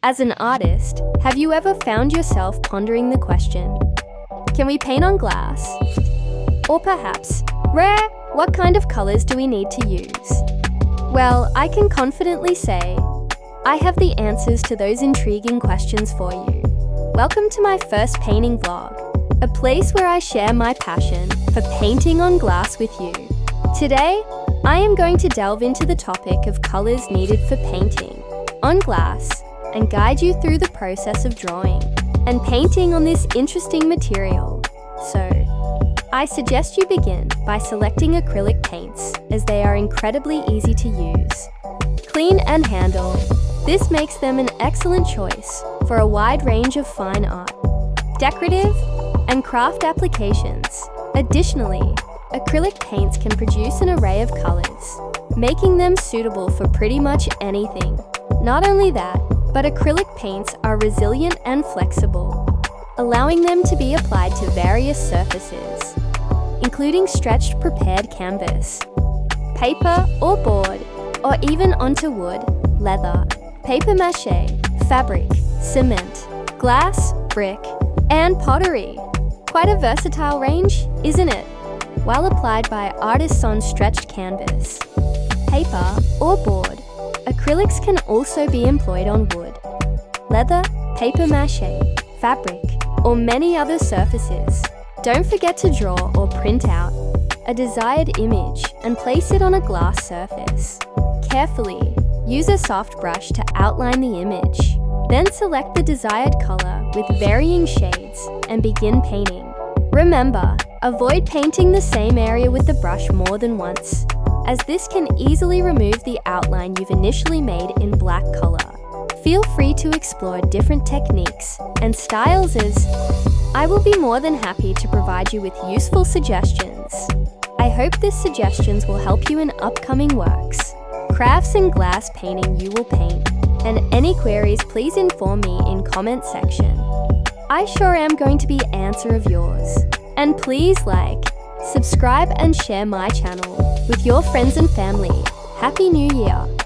As an artist, have you ever found yourself pondering the question, can we paint on glass? Or perhaps, rare, what kind of colors do we need to use? Well, I can confidently say, I have the answers to those intriguing questions for you. Welcome to my first painting vlog, a place where I share my passion for painting on glass with you. Today, I am going to delve into the topic of colors needed for painting on glass and guide you through the process of drawing and painting on this interesting material. So, I suggest you begin by selecting acrylic paints as they are incredibly easy to use. Clean and handle, this makes them an excellent choice for a wide range of fine art, decorative, and craft applications. Additionally, acrylic paints can produce an array of colors, making them suitable for pretty much anything. Not only that, but acrylic paints are resilient and flexible, allowing them to be applied to various surfaces, including stretched prepared canvas, paper or board, or even onto wood, leather, paper mache, fabric, cement, glass, brick, and pottery. Quite a versatile range, isn't it? While applied by artists on stretched canvas, paper, or board, acrylics can also be employed on wood, leather, paper mache, fabric, or many other surfaces. Don't forget to draw or print out a desired image and place it on a glass surface. Carefully, use a soft brush to outline the image. Then select the desired color with varying shades and begin painting. Remember, avoid painting the same area with the brush more than once, as this can easily remove the outline you've initially made in black color. Feel free to explore different techniques and styles as I will be more than happy to provide you with useful suggestions. I hope these suggestions will help you in upcoming works, crafts and glass painting you will paint, and any queries please inform me in comment section. I sure am going to be answer of yours. And please like, subscribe and share my channel with your friends and family. Happy New Year!